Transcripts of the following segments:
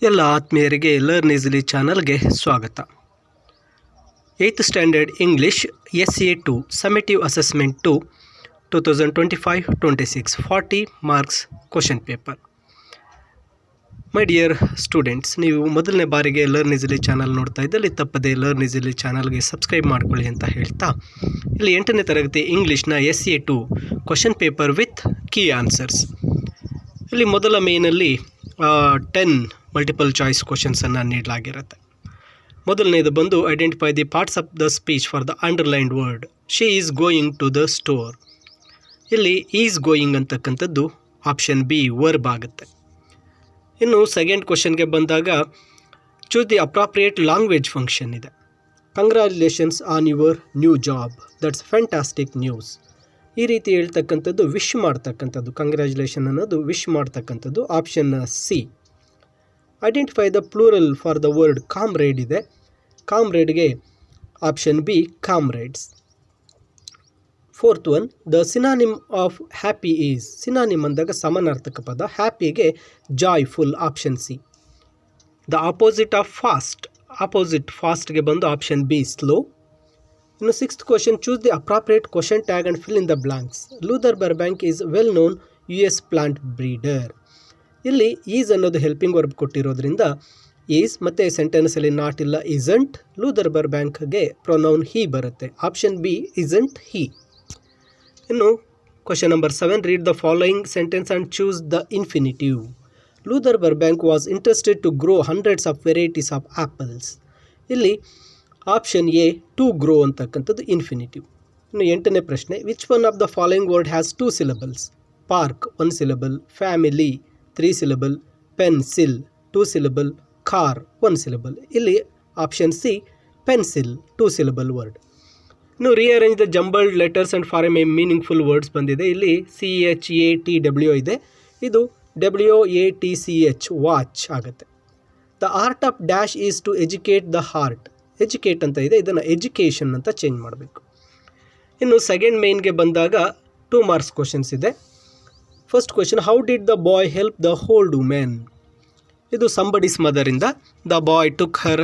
ಎಲ್ಲ ಆತ್ಮೀಯರಿಗೆ learn easily ಚಾನಲ್ಗೆ ಸ್ವಾಗತ. 8th standard English SA2 summative assessment 2 2025-26 40 marks question paper. My dear students, ನೀವು ಮೊದಲನೇ ಬಾರಿಗೆ ಲರ್ನ್ ಈಸಿಲಿ ಚಾನಲ್ ನೋಡ್ತಾ ಇದ್ದಲ್ಲಿ ತಪ್ಪದೆ ಲರ್ನ್ ಈಸಿಲಿ ಚಾನಲ್ಗೆ ಸಬ್ಸ್ಕ್ರೈಬ್ ಮಾಡ್ಕೊಳ್ಳಿ ಅಂತ ಹೇಳ್ತಾ, ಇಲ್ಲಿ 8ನೇ ತರಗತಿ ಇಂಗ್ಲೀಷ್ನ SA2 question paper with key answers. ಇಲ್ಲಿ ಮೊದಲ ಮೇನಲ್ಲಿ 10 ಮಲ್ಟಿಪಲ್ ಚಾಯ್ಸ್ ಕ್ವಶನ್ಸನ್ನು ನೀಡಲಾಗಿರುತ್ತೆ. ಮೊದಲನೇದು ಬಂದು identify the parts of the speech for the underlined word. She is going to the store. ಇಲ್ಲಿ ಈಸ್ ಗೋಯಿಂಗ್ ಅಂತಕ್ಕಂಥದ್ದು ಆಪ್ಷನ್ ಬಿ ವರ್ಬ್ ಆಗುತ್ತೆ. ಇನ್ನು ಸೆಕೆಂಡ್ ಕ್ವಶನ್ಗೆ ಬಂದಾಗ choose the appropriate language function ಇದೆ. Congratulations on your new job, that's fantastic news. ಈ ರೀತಿ ಹೇಳ್ತಕ್ಕಂಥದ್ದು ವಿಶ್ ಮಾಡ್ತಕ್ಕಂಥದ್ದು, ಕಂಗ್ರ್ಯಾಚುಲೇಷನ್ ಅನ್ನೋದು ವಿಶ್ ಮಾಡ್ತಕ್ಕಂಥದ್ದು option C. Identify the plural for the word comrade ಇದೆ. ಕಾಮ್ರೇಡ್ಗೆ option B comrades. Fourth one, the synonym of happy is. Synonym ಅಂದಾಗ ಸಮಾನಾರ್ಥಕ ಪದ, ಹ್ಯಾಪಿಗೆ joyful option C. The opposite of fast, opposite ಫಾಸ್ಟ್ಗೆ ಬಂದು ಆಪ್ಷನ್ ಬಿ ಸ್ಲೋ. ಇನ್ನು sixth question, choose the appropriate question tag and fill in the blanks. Luther Burbank is well known US plant breeder. ಇಲ್ಲಿ is ಅನ್ನೋದು helping verb ಕೊಟ್ಟಿರೋದ್ರಿಂದ is ಮತ್ತು ಸೆಂಟೆನ್ಸಲ್ಲಿ not ಇಲ್ಲ, isn't. Luther ಬರ್ಬ್ಯಾಂಕ್ಗೆ ಪ್ರೊನೌನ್ ಹಿ ಬರುತ್ತೆ, option B isn't he. ಇನ್ನು question number 7, read the following sentence and choose the infinitive. Luther Burbank was interested to grow hundreds of varieties of apples. ಇಲ್ಲಿ option A to grow ಅಂತಕ್ಕಂಥದ್ದು infinitive. ಇನ್ನು 8ನೇ ಪ್ರಶ್ನೆ, which one of the following word has 2 syllables? Park 1 syllable, family 3 syllable, pencil 2 syllable, car 1 syllable. ಇಲ್ಲಿ option C pencil 2 syllable word. ಇನ್ನು rearrange the jumbled letters and form a meaningful words ಬಂದಿದೆ. ಇಲ್ಲಿ CHATW ಇದೆ, ಇದು WATCH watch ಆಗುತ್ತೆ. The art of dash is to educate the heart. Educate ಅಂತ ಇದೆ, ಇದನ್ನು ಎಜುಕೇಷನ್ ಅಂತ ಚೇಂಜ್ ಮಾಡಬೇಕು. ಇನ್ನು ಸೆಕೆಂಡ್ ಮೇನ್ಗೆ ಬಂದಾಗ 2 ಮಾರ್ಕ್ಸ್ ಕ್ವಶನ್ಸ್ ಇದೆ. First question, how did the boy help the old women? ಇದು ಸಂಬಡೀಸ್ ಮದರಿಂದ. The boy took her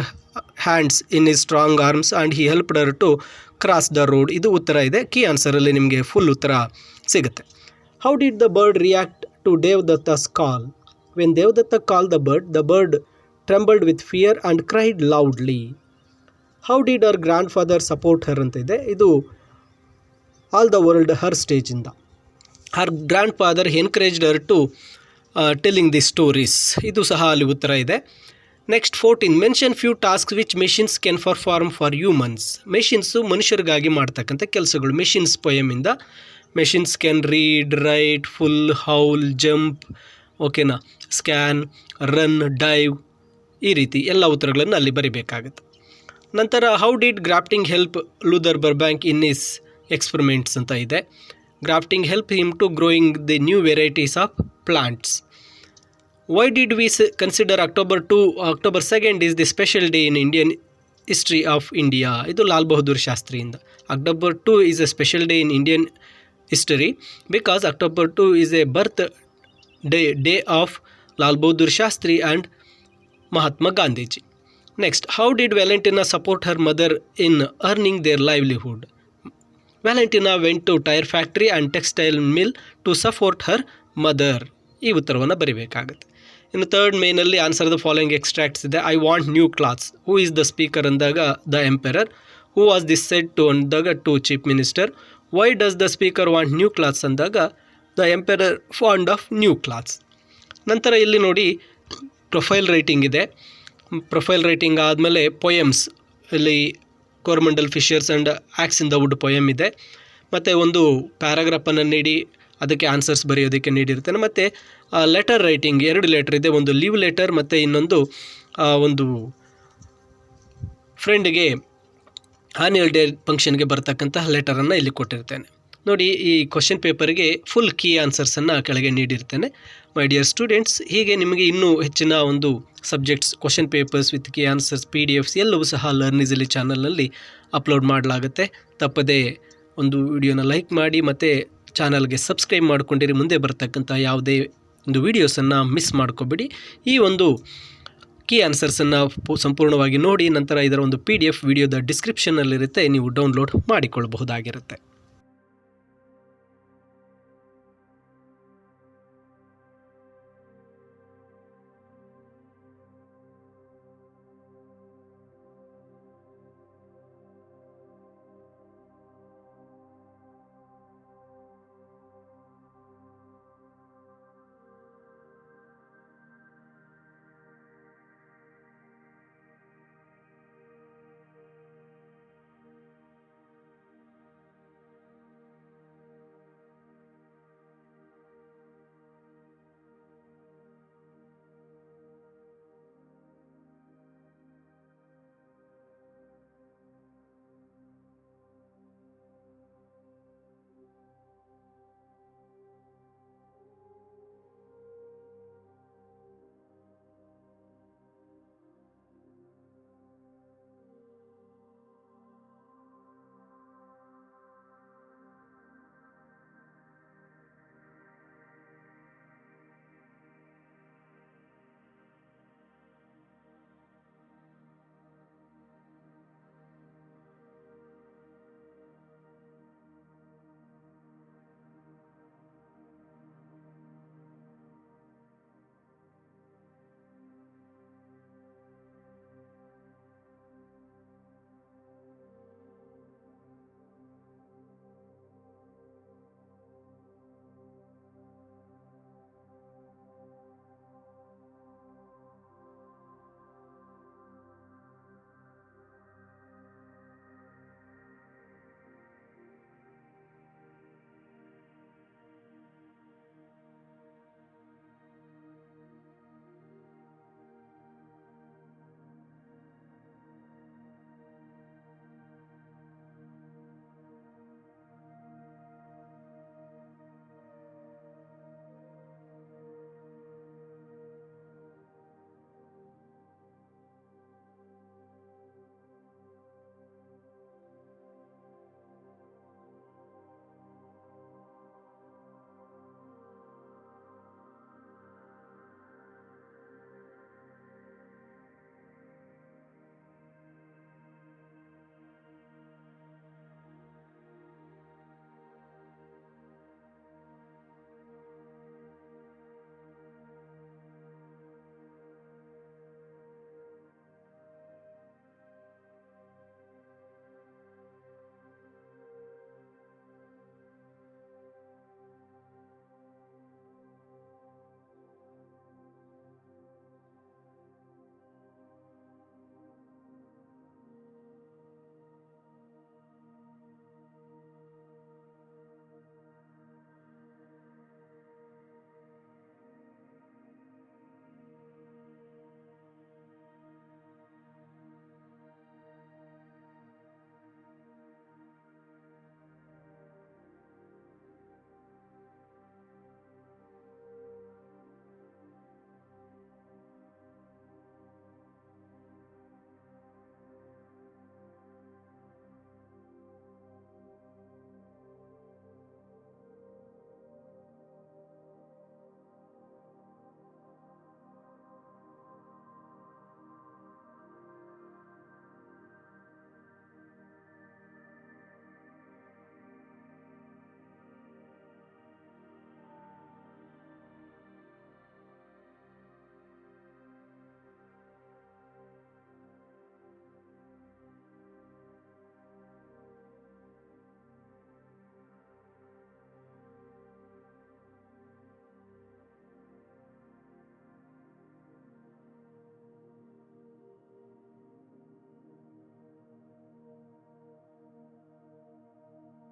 hands in his strong arms and he helped her to cross the road. ಇದು ಉತ್ತರ ಇದೆ. Key ಆನ್ಸರಲ್ಲಿ ನಿಮಗೆ full ಉತ್ತರ ಸಿಗುತ್ತೆ. How did the bird react to Devadatta's call? When Devadatta call the bird trembled with fear and cried loudly. How did our grand father support her ಅಂತ ಇದೆ, ಇದು ಆಲ್ ದ ವರ್ಲ್ಡ್ ಹರ್ ಸ್ಟೇಜಿಂದ. Her grandfather encouraged her to telling the stories. ಇದು ಸಹ ಅಲ್ಲಿ ಉತ್ತರ ಇದೆ. Next 14, mention few task which machines can perform for humans. Machines ಮನುಷ್ಯರಿಗಾಗಿ ಮಾಡ್ತಕ್ಕಂಥ ಕೆಲಸಗಳು. ಮೆಷಿನ್ಸ್ ಪೊಯಮಿಂದ machines can read, write, pull, howl, jump, ಓಕೆನಾ, ಸ್ಕ್ಯಾನ್, ರನ್, ಡೈವ್, ಈ ರೀತಿ ಎಲ್ಲ ಉತ್ತರಗಳನ್ನು ಅಲ್ಲಿ ಬರಿಬೇಕಾಗುತ್ತೆ. ನಂತರ how did grafting help Luther Burbank in his experiments ಅಂತ ಇದೆ. Grafting help him to growing the new varieties of plants. Why did we consider October 2nd is the special day in Indian history of India. ಇದು ಲಾಲ್ ಬಹದ್ದೂರ್ ಶಾಸ್ತ್ರಿಯಿಂದ. October 2 is a special day in Indian history because October 2 is a birthday of Lal Bahadur Shastri and Mahatma Gandhiji. Next, how did Valentina support her mother in earning their livelihood? Valentina went to tire factory and textile mill to support her mother. ಈ ಉತ್ತರವನ್ನು ಬರೀಬೇಕಾಗುತ್ತೆ. ಇನ್ನು third ಮೇನಲ್ಲಿ answer the following extracts ಇದೆ. I want new clothes. Who is the speaker ಅಂದಾಗ the emperor. Who was this said to ಅಂದಾಗ to chief minister. Why does the speaker want new clothes ಅಂದಾಗ the emperor fond of new clothes. ನಂತರ ಇಲ್ಲಿ ನೋಡಿ profile writing ಇದೆ. Profile writing ಆದಮೇಲೆ poems, ಇಲ್ಲಿ Coromandel fishers and axe in the wood poem ಇದೆ. ಮತ್ತು ಒಂದು ಪ್ಯಾರಾಗ್ರಾಫನ್ನು ನೀಡಿ ಅದಕ್ಕೆ ಆನ್ಸರ್ಸ್ ಬರೆಯೋದಕ್ಕೆ ನೀಡಿರ್ತೇನೆ. ಮತ್ತು ಲೆಟರ್ ರೈಟಿಂಗ್ 2 ಲೆಟರ್ ಇದೆ, ಒಂದು ಲೀವ್ ಲೆಟರ್ ಮತ್ತು ಇನ್ನೊಂದು ಒಂದು ಫ್ರೆಂಡ್ಗೆ ಆನ್ಯುವಲ್ ಡೇ ಫಂಕ್ಷನ್ಗೆ ಬರ್ತಕ್ಕಂತಹ ಲೆಟರನ್ನು ಇಲ್ಲಿ ಕೊಟ್ಟಿರ್ತೇನೆ. ನೋಡಿ, ಈ ಕ್ವಶನ್ ಪೇಪರ್ಗೆ ಫುಲ್ ಕೀ ಆನ್ಸರ್ಸನ್ನು ಕೆಳಗೆ ನೀಡಿರ್ತೇನೆ. ಮೈ ಡಿಯರ್ ಸ್ಟೂಡೆಂಟ್ಸ್, ಹೀಗೆ ನಿಮಗೆ ಇನ್ನೂ ಹೆಚ್ಚಿನ ಒಂದು subjects question papers with key answers PDFs ಎಲ್ಲವೂ ಸಹ ಲರ್ನ್ ಈಸಿಲಿ ಚಾನಲ್ನಲ್ಲಿ ಅಪ್ಲೋಡ್ ಮಾಡಲಾಗುತ್ತೆ. ತಪ್ಪದೇ ಒಂದು ವಿಡಿಯೋನ ಲೈಕ್ ಮಾಡಿ ಮತ್ತು ಚಾನಲ್ಗೆ ಸಬ್ಸ್ಕ್ರೈಬ್ ಮಾಡಿಕೊಂಡಿರಿ. ಮುಂದೆ ಬರ್ತಕ್ಕಂಥ ಯಾವುದೇ ಒಂದು ವೀಡಿಯೋಸನ್ನು ಮಿಸ್ ಮಾಡ್ಕೋಬೇಡಿ. ಈ ಒಂದು ಕೀ ಆನ್ಸರ್ಸನ್ನು ಸಂಪೂರ್ಣವಾಗಿ ನೋಡಿ ನಂತರ ಇದರ ಒಂದು PDF ವಿಡಿಯೋದ ಡಿಸ್ಕ್ರಿಪ್ಷನ್ನಲ್ಲಿರುತ್ತೆ, ನೀವು ಡೌನ್ಲೋಡ್ ಮಾಡಿಕೊಳ್ಳಬಹುದಾಗಿರುತ್ತೆ.